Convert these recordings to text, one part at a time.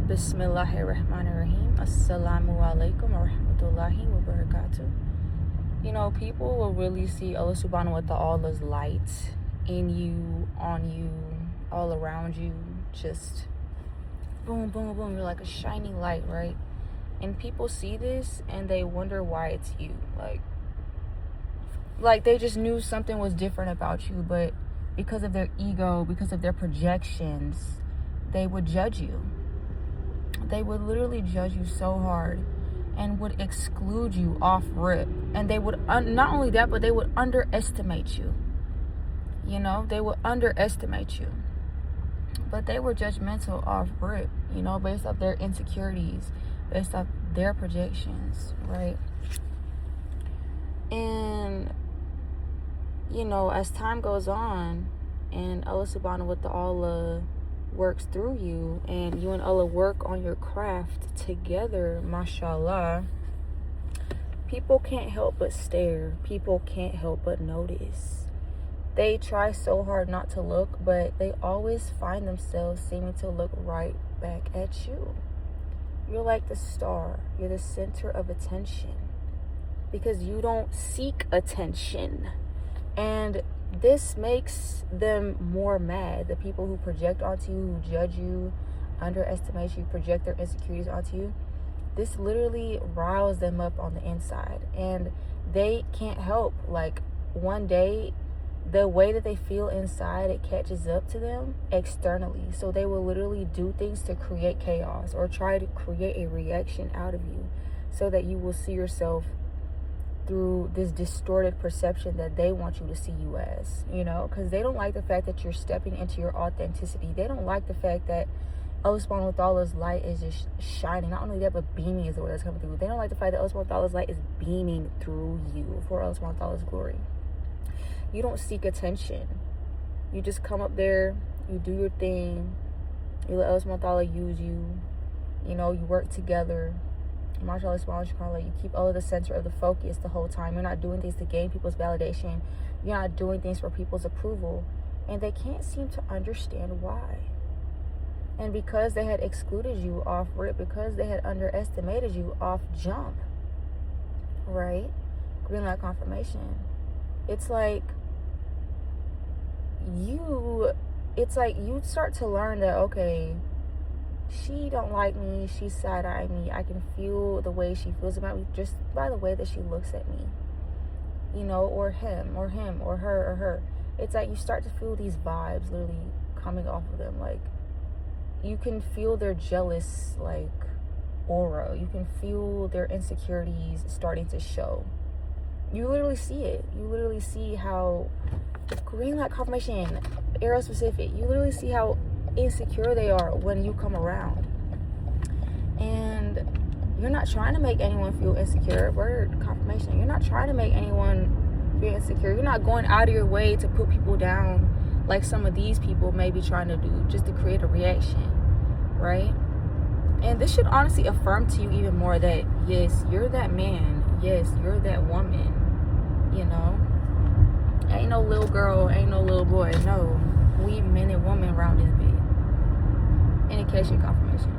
Bismillahirahmanirahim. Assalamu alaikum wa rahmatullahi wa barakatuh. You know, people will really see Allah subhanahu wa ta'ala's light in you, on you, all around you. Just boom, boom, boom. You're like a shining light, right? And people see this and they wonder why it's you. Like they just knew something was different about you, but because of their ego, because of their projections, they would judge you. They would literally judge you so hard and would exclude you off rip. And they would, not only that, but they would underestimate you. You know, they would underestimate you. But they were judgmental off rip, you know, based off their insecurities, based off their projections, right? And, you know, as time goes on and Allah subhanahu wa ta'ala works through you and you and Allah work on your craft together, mashallah, people can't help but stare. People can't help but notice. They try so hard not to look, but they always find themselves seeming to look right back at you. You're like the star. You're the center of attention because you don't seek attention. And this makes them more mad. The people who project onto you, who judge you, underestimate you, project their insecurities onto you, this literally riles them up on the inside. And they can't help, like, one day, the way that they feel inside, it catches up to them externally. So they will literally do things to create chaos or try to create a reaction out of you so that you will see yourself through this distorted perception that they want you to see you as, you know, because they don't like the fact that you're stepping into your authenticity. They don't like the fact that Allah subhanahu wa ta'ala's light is just shining. Not only that, but beaming is the word that's coming through. They don't like the fact that Allah subhanahu wa ta'ala's light is beaming through you for Allah subhanahu wa ta'ala's glory. You don't seek attention. You just come up there, you do your thing, you let Allah subhanahu wa ta'ala use you, you know, you work together. MashaAllah, SUBHANALLAH, you keep Allah the center of the focus the whole time. You're not doing things to gain people's validation. You're not doing things for people's approval. And they can't seem to understand why. And because they had excluded you off rip, because they had underestimated you off jump, right? Green light confirmation. It's like you start to learn that, okay, she don't like me, she's side-eyeing me. I can feel the way she feels about me just by the way that she looks at me, you know, or him, or her. It's like you start to feel these vibes literally coming off of them. Like, you can feel their jealous, like, aura. You can feel their insecurities starting to show. You literally see it. You literally see how, green light confirmation, arrow specific, you literally see how insecure they are when you come around. And you're not trying to make anyone feel insecure. Word confirmation. You're not trying to make anyone feel insecure. You're not going out of your way to put people down like some of these people may be trying to do just to create a reaction, right? And this should honestly affirm to you even more that, yes, you're that man. Yes, you're that woman, you know? Ain't no little girl, ain't no little boy. No, we men and women around this bitch. Indication confirmation.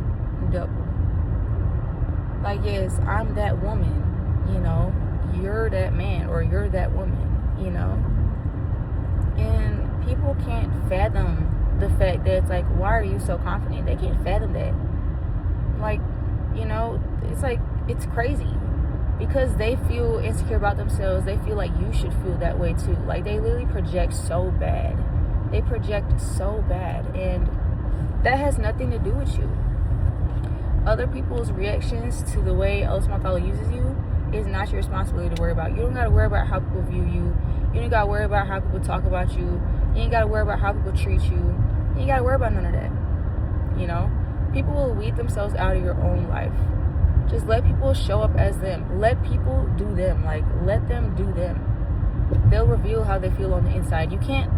Double. Like, yes, I'm that woman, you know? You're that man or you're that woman, you know? And people can't fathom the fact that it's like, why are you so confident? They can't fathom that. Like, you know, it's like, it's crazy. Because they feel insecure about themselves, they feel like you should feel that way too. Like, they literally project so bad. They project so bad. And that has nothing to do with you. Other people's reactions to the way Allah subhanahu wa ta'ala uses you is not your responsibility to worry about. You don't got to worry about how people view you. You ain't got to worry about how people talk about you. You ain't got to worry about how people treat you. You ain't got to worry about none of that. You know? People will weed themselves out of your own life. Just let people show up as them. Let people do them. Like, let them do them. They'll reveal how they feel on the inside. You can't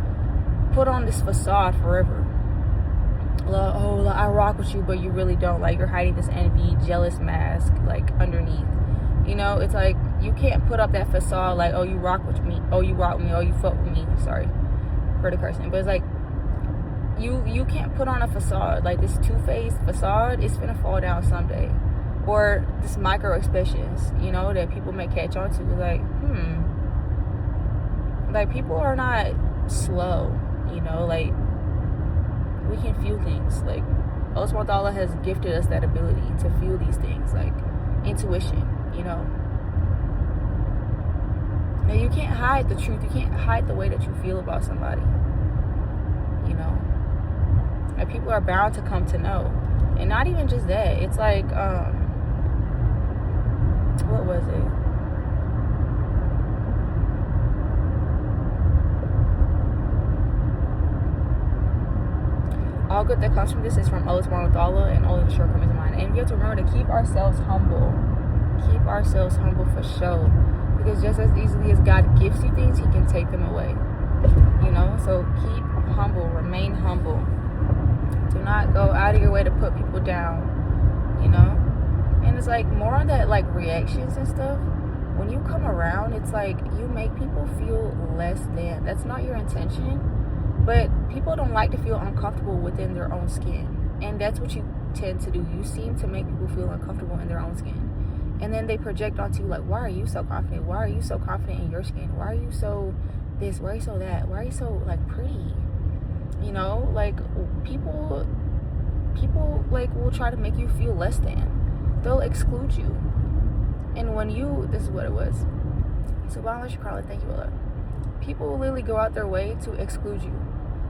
put on this facade forever. Oh, I rock with you, but you really don't. Like, you're hiding this envy, jealous mask, like, underneath. You know, it's like, you can't put up that facade like, oh, you rock with me. Oh, you rock with me. Oh, you fuck with me. Sorry for the cursing. But it's like, you can't put on a facade. Like, this two-faced facade is gonna fall down someday. Or this micro expressions, you know, that people may catch on to. Like, like, people are not slow, you know. Like, we can feel things. Like, Allah subhanahu wa ta'ala has gifted us that ability to feel these things, like intuition, you know. And you can't hide the truth. You can't hide the way that you feel about somebody, you know. And people are bound to come to know. And not even just that. It's like, what was it? All good that comes from this is from Allah subhanahu wa ta'ala, and all of the shortcomings of mine. And we have to remember to keep ourselves humble. Keep ourselves humble for sure. Because just as easily as God gives you things, He can take them away. You know? So keep humble. Remain humble. Do not go out of your way to put people down. You know? And it's like more on that, like, reactions and stuff. When you come around, it's like you make people feel less than. That's not your intention. But people don't like to feel uncomfortable within their own skin. And that's what you tend to do. You seem to make people feel uncomfortable in their own skin. And then they project onto you, like, why are you so confident? Why are you so confident in your skin? Why are you so this? Why are you so that? Why are you so, like, pretty? You know, like, people like, will try to make you feel less than. They'll exclude you. And when you, this is what it was. SUBHANALLAH ShukranAllah, thank you, Allah. People will literally go out their way to exclude you.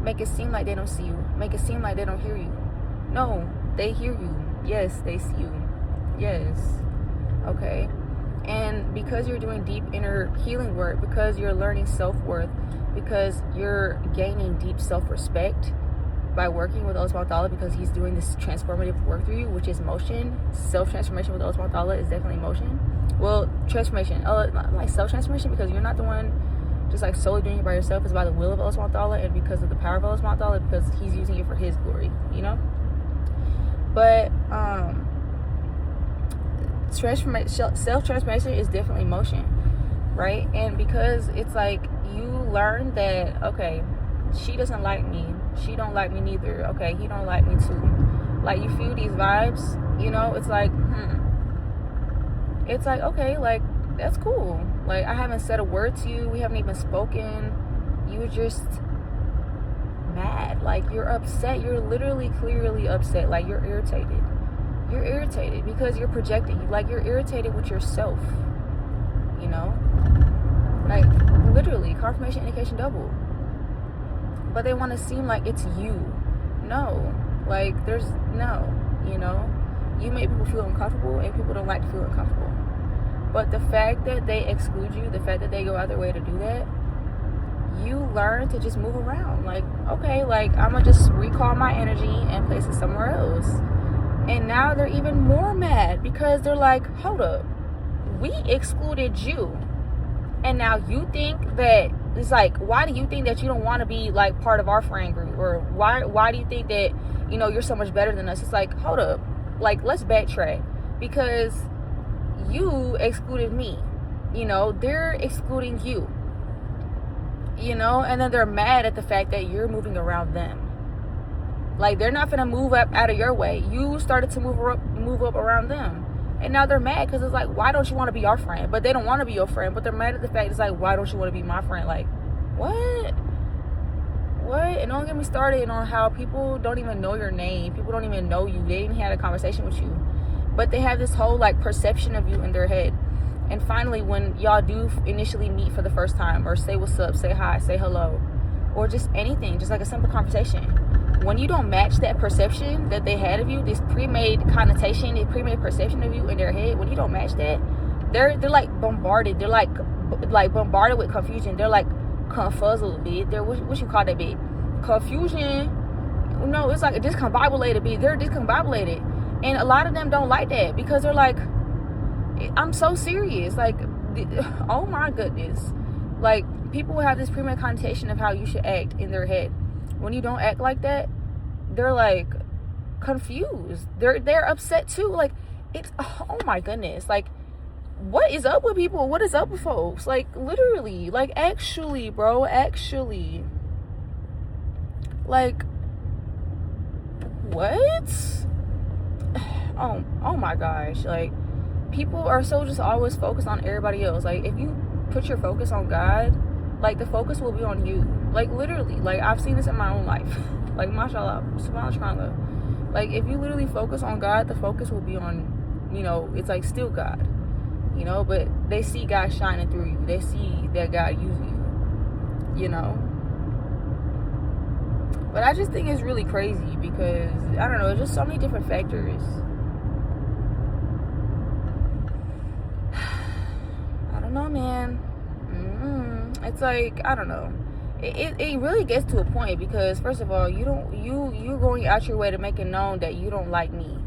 Make it seem like they don't see you. Make it seem like they don't hear you. No, they hear you. Yes, they see you. Yes. Okay? And because you're doing deep inner healing work, because you're learning self-worth, because you're gaining deep self-respect by working with Allah subhanahu wa ta'ala, because He's doing this transformative work through you, which is motion. Self-transformation with Allah subhanahu wa ta'ala is definitely motion. Well, transformation, like self-transformation, because you're not the one just like solely doing it by yourself. Is by the will of Allah subhanahu wa ta'ala, and because of the power of Allah subhanahu wa ta'ala, because He's using it for His glory, you know. But self-transformation is definitely motion, right? And because it's like you learn that, okay, she doesn't like me, she don't like me neither, okay, he don't like me too. Like, you feel these vibes, you know. It's like, it's like, okay, like, that's cool. Like, I haven't said a word to you, we haven't even spoken, you're just mad, like, you're upset, you're literally clearly upset, like, you're irritated because you're projecting, like, you're irritated with yourself, you know. Like, literally, confirmation, indication, double. But they want to seem like it's you. No, like, there's no, you know. You make people feel uncomfortable, and people don't like to feel uncomfortable. But the fact that they exclude you, the fact that they go out their way to do that, you learn to just move around. Like, okay, like, I'm gonna just recall my energy and place it somewhere else. And now they're even more mad because they're like, hold up, we excluded you, and now you think that it's like, why do you think that you don't want to be like part of our friend group? Or why do you think that, you know, you're so much better than us? It's like, hold up, like, let's backtrack, because you excluded me, you know. They're excluding you, you know. And then they're mad at the fact that you're moving around them. Like, they're not gonna move up out of your way. You started to move up around them, and now they're mad because it's like, why don't you want to be our friend? But they don't want to be your friend, but they're mad at the fact it's like, why don't you want to be my friend? Like, what? And don't get me started on how people don't even know your name. People don't even know you. They even had a conversation with you, but they have this whole, like, perception of you in their head. And finally, when y'all do initially meet for the first time, or say what's up, say hi, say hello, or just anything, just like a simple conversation, when you don't match that perception that they had of you, this pre-made connotation, this pre-made perception of you in their head, when you don't match that, they're like bombarded. They're like bombarded with confusion. They're like confuzzled, bitch. They're what you call that, bitch? Confusion. No, it's like a discombobulated, bitch. They're discombobulated, and a lot of them don't like that because they're like, I'm so serious. Like, oh my goodness. Like, people have this pre-made connotation of how you should act in their head. When you don't act like that, they're like confused. They're upset too. Like, it's, oh my goodness. Like, what is up with people? What is up with folks? Like, literally, like, actually, bro, actually, like, what? Oh my gosh. Like, people are so just always focused on everybody else. Like, if you put your focus on God, like, the focus will be on you. Like, literally. Like, I've seen this in my own life. Like, mashallah, SUBHANALLAH ShukranAllah. Like, if you literally focus on God, the focus will be on, you know, it's like still God. You know, but they see God shining through you. They see that God uses you, you know. But I just think it's really crazy because, I don't know, it's just so many different factors. I don't know, man. It's like, I don't know. It really gets to a point because, first of all, you're going out your way to make it known that you don't like me.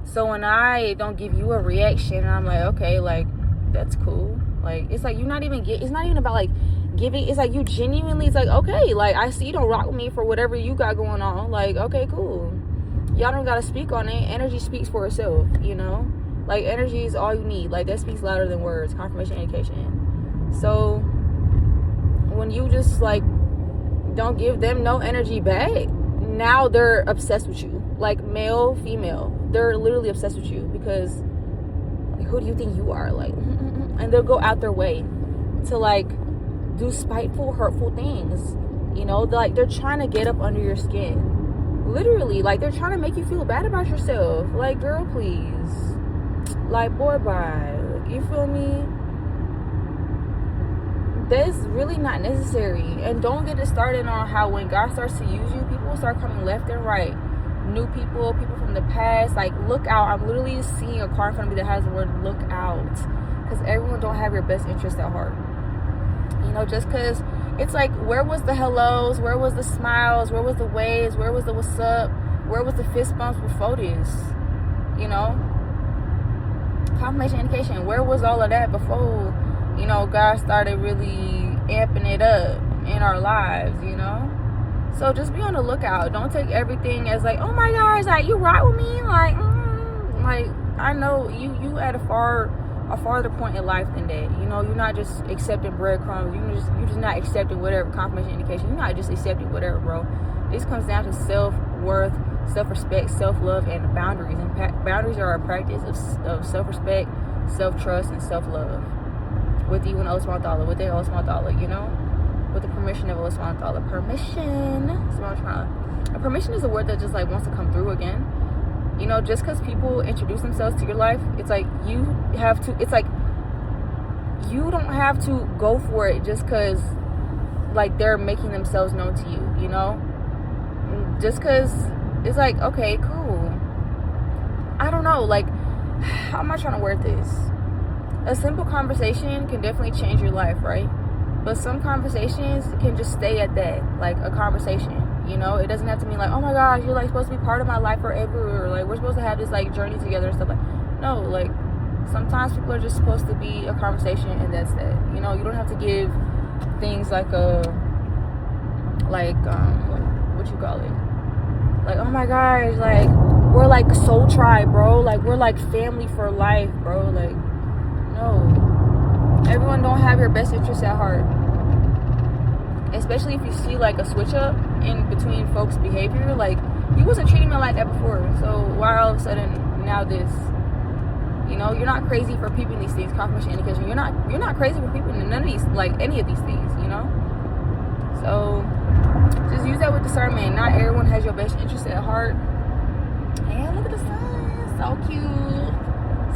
So when I don't give you a reaction, I'm like, okay, like, that's cool. Like, it's like, it's not even about, like, giving. It's like, you genuinely, it's like, okay, like, I see you don't rock with me for whatever you got going on. Like, okay, cool. Y'all don't gotta speak on it. Energy speaks for itself, you know? Like, energy is all you need. Like, that speaks louder than words. Confirmation, indication. So when you just, like, don't give them no energy back, now they're obsessed with you. Like, male, female, they're literally obsessed with you because, like, who do you think you are? Like, and they'll go out their way to, like, do spiteful, hurtful things. You know, they're trying to get up under your skin. Literally, like, they're trying to make you feel bad about yourself. Like, girl, please. Like, boy, bye. You feel me? That's really not necessary. And don't get it started on how when God starts to use you, people start coming left and right. New people from the past. Like, look out. I'm literally seeing a car in front of me that has the word look out. Because everyone don't have your best interest at heart. You know, just because it's like, where was the hellos? Where was the smiles? Where was the waves? Where was the what's up? Where was the fist bumps before this? You know? Confirmation, indication. Where was all of that before, you know, God started really amping it up in our lives, you know? So just be on the lookout. Don't take everything as like, oh my gosh, like, you right with me? Like, I know you at a farther point in life than that. You know, you're not just accepting breadcrumbs. You're just not accepting whatever. Confirmation, indication. You're not just accepting whatever, bro. This comes down to self-worth, self-respect, self-love, and boundaries. And boundaries are a practice of self-respect, self-trust, and self-love. With even Allah subhanahu wa ta'ala, with Allah subhanahu wa ta'ala, you know? With the permission of Allah subhanahu wa ta'ala. Permission. Permission is a word that just, like, wants to come through again. You know, just because people introduce themselves to your life, it's like you have to, it's like you don't have to go for it just because, like, they're making themselves known to you, you know? Just because it's like, okay, cool. I don't know, like, how am I trying to word this? A simple conversation can definitely change your life, right? But some conversations can just stay at that, like a conversation. You know, it doesn't have to mean like, oh my gosh, you're like supposed to be part of my life forever, or like we're supposed to have this like journey together and stuff like. No, like sometimes people are just supposed to be a conversation and that's that. You know, you don't have to give things like what you call it? Like, oh my gosh, like we're like soul tribe, bro. Like we're like family for life, bro. Like, no, everyone don't have your best interests at heart. Especially if you see like a switch up in between folks' behavior, like you wasn't treating me like that before, so why all of a sudden now this? You know, you're not crazy for peeping these things. Confirmation, indication. You're not crazy for peeping none of these, like any of these things. You know, so just use that with discernment. Not everyone has your best interest at heart. And look at the sun, so cute,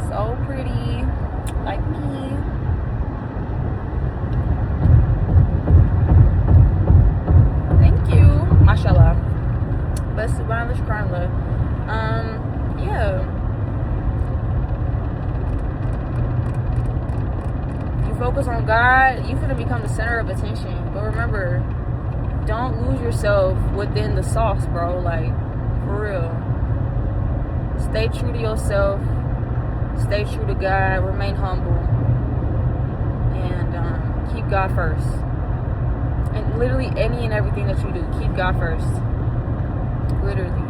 so pretty, like me. Mashallah. But SUBHANALLAH ShukranAllah. Yeah. You focus on God, you're gonna become the center of attention. But remember, don't lose yourself within the sauce, bro. Like, for real. Stay true to yourself. Stay true to God. Remain humble. And keep God first. And literally any and everything that you do, keep God first. Literally.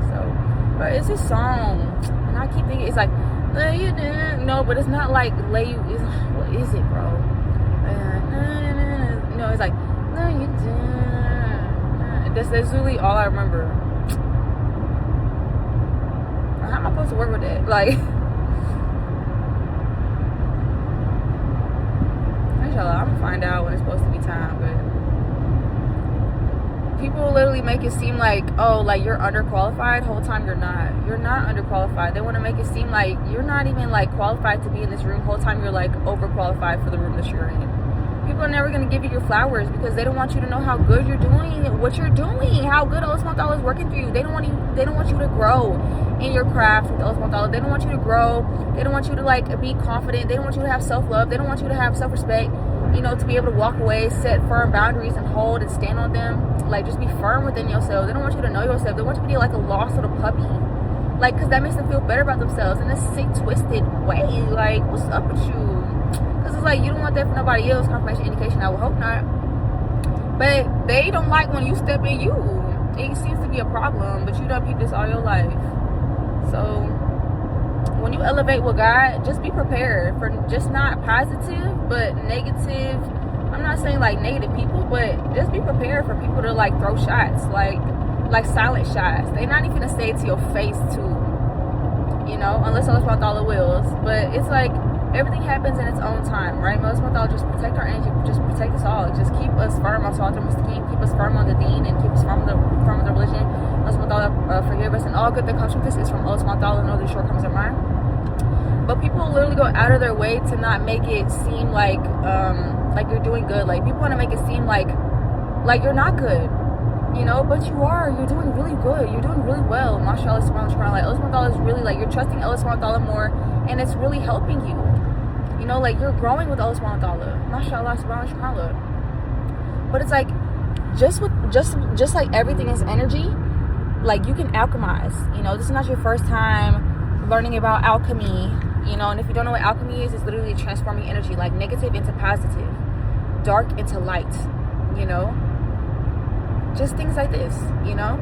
So, but it's a song, and I keep thinking it's like lay you down. No, but it's not like lay you. What is it, bro? No, it's like lay you down. That's literally all I remember. How am I supposed to work with that? Like, inshallah, I'm gonna find out when it's supposed to be time. But people literally make it seem like, oh, like you're underqualified. Whole time you're not. You're not underqualified. They want to make it seem like you're not even like qualified to be in this room. Whole time you're like overqualified for the room that you're in. People are never going to give you your flowers because they don't want you to know how good you're doing, what you're doing, how good Allah subhanahu wa ta'ala is working for you. They don't want you to grow in your craft with Allah subhanahu wa ta'ala. They don't want you to grow. They don't want you to like be confident. They don't want you to have self-love. They don't want you to have self-respect, you know, to be able to walk away, set firm boundaries and hold and stand on them. Like, just be firm within yourself. They don't want you to know yourself. They want you to be like a lost little puppy. Like, because that makes them feel better about themselves in a sick, twisted way. Like, what's up with you? Because it's like, you don't want that for nobody else. Confirmation, indication, I would hope not. But they don't like when you step in you. It seems to be a problem, but you done peep this all your life. So when you elevate with God, just be prepared for just not positive, but negative. I'm not saying like negative people, but just be prepared for people to like throw shots, like silent shots. They're not even gonna say it to your face too, you know, unless Allah subhanahu wa ta'ala wills. But it's like, everything happens in its own time, right? Allah subhanahu wa ta'ala just protect our energy, just protect us all. Just keep us firm on Siratal Mustaqim, keep us firm on the deen, and keep us firm on the religion. Allah subhanahu wa ta'ala forgive us, and all good that comes from this is from Allah subhanahu wa ta'ala, no other shortcomings are mine. But people literally go out of their way to not make it seem like you're doing good. Like, people want to make it seem like you're not good, you know, but you are. You're doing really good. You're doing really well. MashaAllah, SUBHANALLAH. Like, Allah subhanahu wa ta'ala is really, like, you're trusting Allah subhanahu wa ta'ala more, and it's really helping you. You know, like, you're growing with Allah subhanahu wa ta'ala. MashaAllah, SUBHANALLAH. But it's like, just like everything is energy, like, you can alchemize. You know, this is not your first time learning about alchemy, you know, and if you don't know what alchemy is, it's literally transforming energy, like negative into positive, dark into light, you know, just things like this, you know,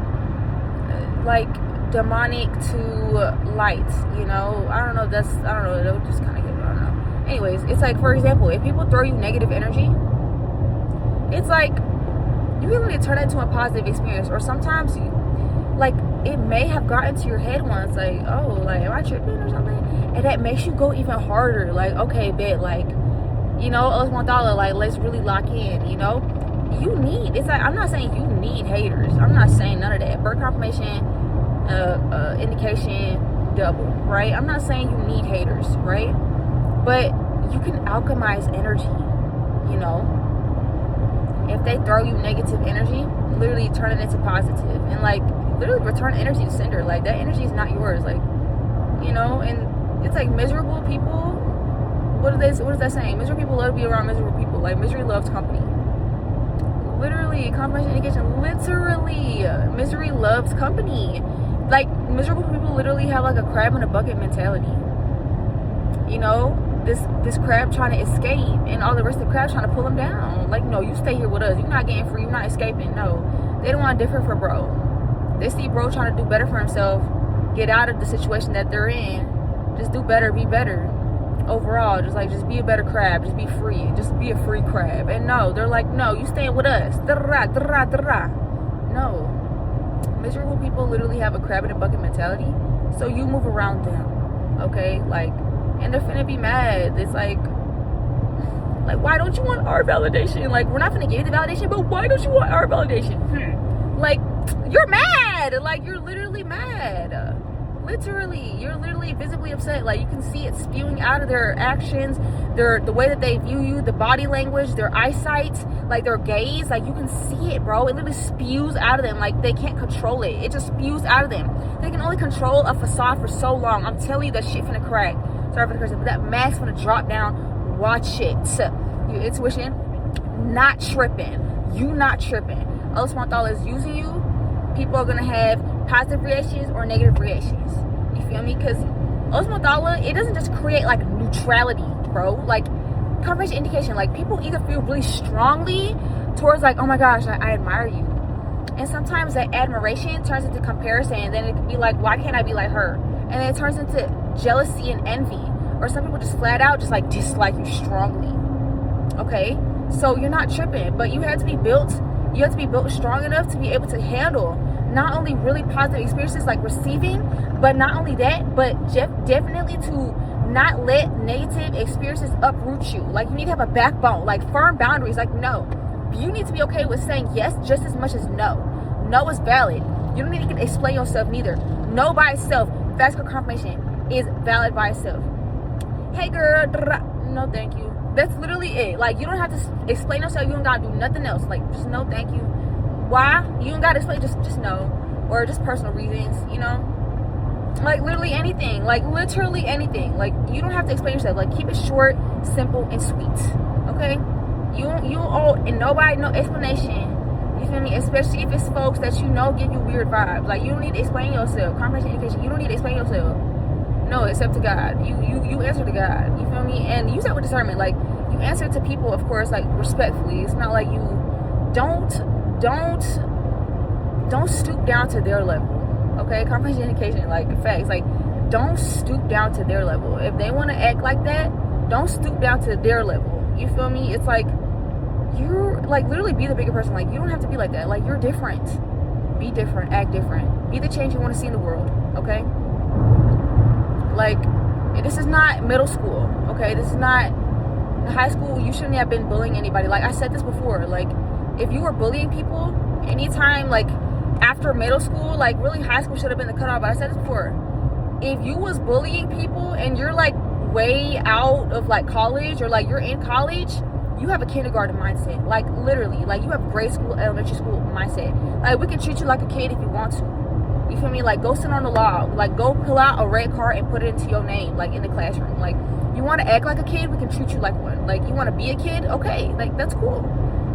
like demonic to light, you know. I don't know, that would just kind of give it, I don't know. Anyways, it's like, for example, if people throw you negative energy, it's like, you can really turn that into a positive experience. Or sometimes like, it may have gotten to your head once, like, oh, like, am I tripping or something? And that makes you go even harder. Like, okay, bet, like, you know, Allah subhanahu wa ta'ala, like, let's really lock in, you know. It's like, I'm not saying you need haters. I'm not saying none of that. Birth confirmation, indication, double, right? I'm not saying you need haters, right? But you can alchemize energy, you know. If they throw you negative energy, literally turn it into positive. And, like, literally return energy to sender. Like, that energy is not yours. Like, you know, and it's like miserable people. What is that saying? Miserable people love to be around miserable people. Like, misery loves company. Literally, confirmation indication. Literally, misery loves company. Like, miserable people literally have like a crab in a bucket mentality. You know, this crab trying to escape, and all the rest of the crabs trying to pull him down. Like, no, you stay here with us. You're not getting free. You're not escaping. No, they don't want different for bro. They see bro trying to do better for himself, get out of the situation that they're in, just do better, be better. Overall, just be a better crab, just be free, just be a free crab. And no, they're like, no, you staying with us. No. Miserable people literally have a crab in a bucket mentality, so you move around them, okay? Like, and they're finna be mad. It's like, why don't you want our validation? Like, we're not finna give you the validation, but why don't you want our validation? Like, you're mad. Like, you're literally mad. Literally, you're literally visibly upset. Like, you can see it spewing out of their actions, the way that they view you, the body language, their eyesight, like their gaze. Like, you can see it, bro. It literally spews out of them. Like, they can't control it. It just spews out of them. They can only control a facade for so long. I'm telling you, that shit finna crack. Sorry for the cursing, but that mask finna drop down. Watch it. Your intuition, not tripping. You not tripping. Allah subhanahu wa ta'ala is using you. People are gonna have positive reactions or negative reactions. You feel me? Because Allah subhanahu wa ta'ala, it doesn't just create like neutrality, bro. Like, confirmation indication, like, people either feel really strongly towards like, oh my gosh, I admire you. And sometimes that admiration turns into comparison, and then it can be like, why can't I be like her? And then it turns into jealousy and envy. Or some people just flat out just like dislike you strongly. Okay? So you're not tripping, but you have to be built You have to be built strong enough to be able to handle not only really positive experiences like receiving, but not only that, but definitely to not let negative experiences uproot you. Like, you need to have a backbone, like firm boundaries. Like, no, you need to be okay with saying yes just as much as no. No is valid. You don't need to explain yourself neither. No by itself, physical confirmation, is valid by itself. Hey girl, no thank you. That's literally it. Like, you don't have to explain yourself. You don't gotta do nothing else. Like, just no thank you. Why? You don't gotta explain, just no. Or just personal reasons, you know? Like, literally anything. Like, literally anything. Like, you don't have to explain yourself. Like, keep it short, simple, and sweet. Okay? You owe and nobody no explanation. You feel me? Especially if it's folks that you know give you weird vibes. Like, you don't need to explain yourself. Confirmation education, you don't need to explain yourself. No, except to God. You answer to God. You feel me? And use that with discernment. Like, you answer to people, of course, like, respectfully. It's not like you don't stoop down to their level. Okay? Confirmation education, like, facts. Like, don't stoop down to their level. If they want to act like that, don't stoop down to their level. You feel me? It's like, you're like, literally be the bigger person. Like, you don't have to be like that. Like, you're different. Be different. Act different. Be the change you want to see in the world. Okay? Like, this is not middle school. Okay? This is not high school. You shouldn't have been bullying anybody. Like, I said this before. Like, if you were bullying people anytime, like, after middle school, like, really high school should have been the cutoff. But I said this before. If you was bullying people and you're, like, way out of, like, college, or, like, you're in college, you have a kindergarten mindset. Like, literally. Like, you have grade school, elementary school mindset. Like, we can treat you like a kid if you want to. You feel me? Like, go sit on the log. Like, go pull out a red card and put it into your name, like, in the classroom. Like, you want to act like a kid, we can treat you like one. Like, you want to be a kid? Okay. Like, that's cool.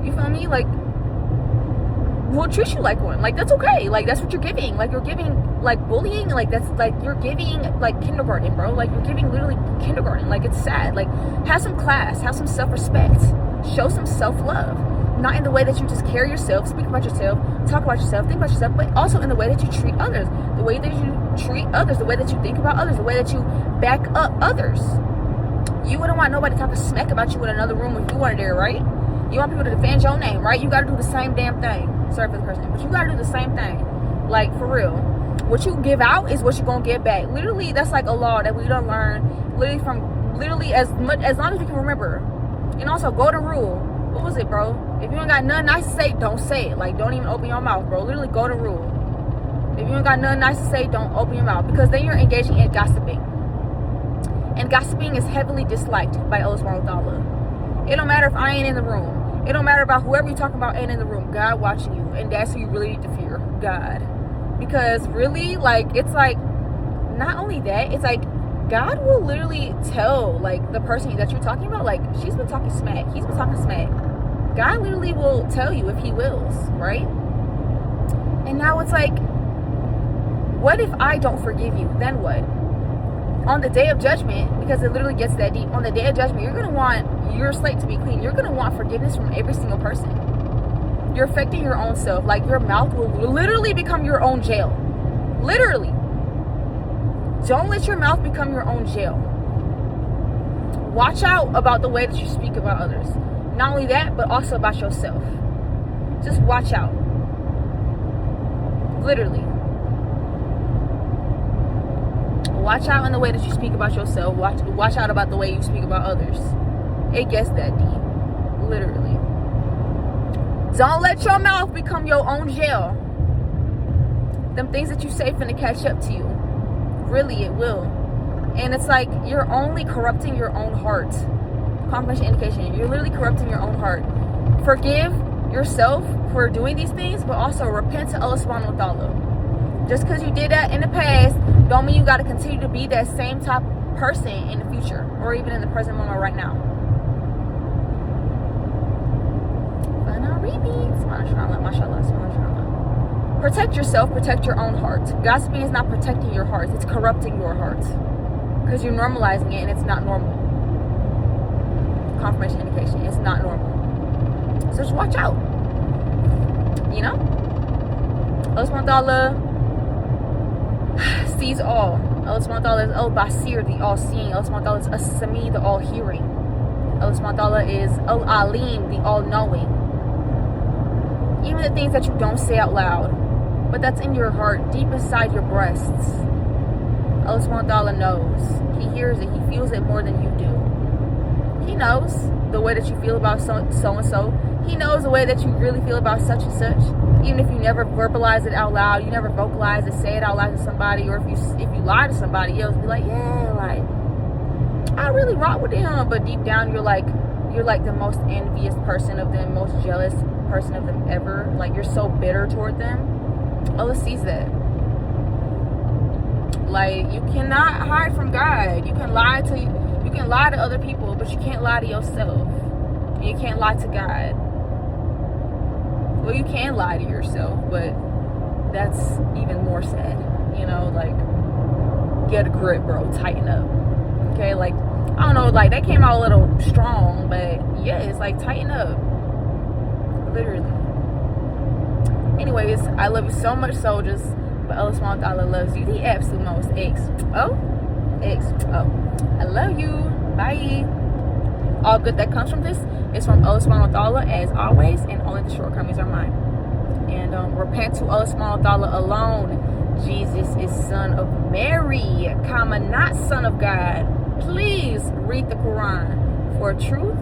You feel me? Like, we'll treat you like one. Like, that's okay. Like, that's what you're giving. Like, you're giving, like, bullying. Like, that's, like, you're giving, like, kindergarten, bro. Like, you're giving literally kindergarten. Like, it's sad. Like, have some class. Have some self-respect. Show some self-love. Not in the way that you just carry yourself, speak about yourself, talk about yourself, think about yourself, but also in the way that you treat others. The way that you treat others. The way that you think about others. The way that you back up others. You wouldn't want nobody talking smack about you in another room if you wanted there, right? You want people to defend your name, right? You got to do the same damn thing. Sorry for the person, but you got to do the same thing. Like, for real. What you give out is what you're going to get back. Literally, that's like a law that we don't learn literally from, literally as long as we can remember. And also, golden rule. What was it, bro? If you ain't got nothing nice to say, don't say it. Like, don't even open your mouth, bro. Literally, golden rule. If you ain't got nothing nice to say, don't open your mouth. Because then you're engaging in gossiping. And gossiping is heavily disliked by Allah subhanahu wa ta'ala. It don't matter if I ain't in the room. It don't matter about whoever you're talking about ain't in the room. God watching you. And that's who you really need to fear. God. Because really, like, it's like, not only that, it's like, God will literally tell, like, the person that you're talking about, like, she's been talking smack. He's been talking smack. God literally will tell you if he wills, right? And now it's like, what if I don't forgive you? Then what? On the day of judgment, because it literally gets that deep, on the day of judgment, you're going to want your slate to be clean. You're going to want forgiveness from every single person. You're affecting your own self. Like, your mouth will literally become your own jail. Literally. Don't let your mouth become your own jail. Watch out about the way that you speak about others. Not only that, but also about yourself. Just watch out. Literally. Watch out in the way that you speak about yourself. Watch out about the way you speak about others. It gets that deep. Literally. Don't let your mouth become your own jail. Them things that you say finna catch up to you. Really, it will. And it's like, you're only corrupting your own heart. Confirmation indication. You're literally corrupting your own heart. Forgive yourself for doing these things, but also repent to Allah subhanahu wa ta'ala. Just because you did that in the past, don't mean you got to continue to be that same type of person in the future, or even in the present moment right now. Protect yourself, protect your own heart. Gossiping is not protecting your heart, it's corrupting your heart. Because you're normalizing it and it's not normal. Confirmation indication, it's not normal. So just watch out. You know? Allah subhanahu wa ta'ala sees all. Allah subhanahu wa ta'ala is al-basir, the all-seeing. Allah subhanahu wa ta'ala is as-sami, the all-hearing. Allah subhanahu wa ta'ala is al-alim, the all-knowing. Even the things that you don't say out loud, but that's in your heart, deep inside your breasts. Allah subhanahu wa ta'ala knows. He hears it. He feels it more than you do. He knows the way that you feel about so-and-so. He knows the way that you really feel about such and such. Even if you never verbalize it out loud, you never vocalize it, say it out loud to somebody, or if you lie to somebody else, be like, yeah, like, I really rock with them, but deep down you're like the most envious person of them, most jealous person of them ever. Like, you're so bitter toward them. Allah sees that. Like, you cannot hide from God. You can lie to other people, but you can't lie to yourself. And you can't lie to God. Well, you can lie to yourself, but that's even more sad. You know, like, get a grip, bro. Tighten up. Okay, like, I don't know, like, that came out a little strong, but yeah, it's like, tighten up. Literally. Anyways, I love you so much, soldiers. But Allah subhanahu wa ta'ala loves you the absolute most. XO. I love you. Bye. All good that comes from this is from Allah subhanahu wa ta'ala, as always, and only the shortcomings are mine. And repent to Allah subhanahu wa ta'ala alone. Jesus is son of Mary, comma, not son of God. Please read the Quran for truth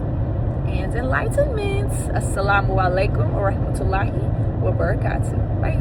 and enlightenment. Assalamu alaikum wa rahmatullahi wa barakatuh. Bye.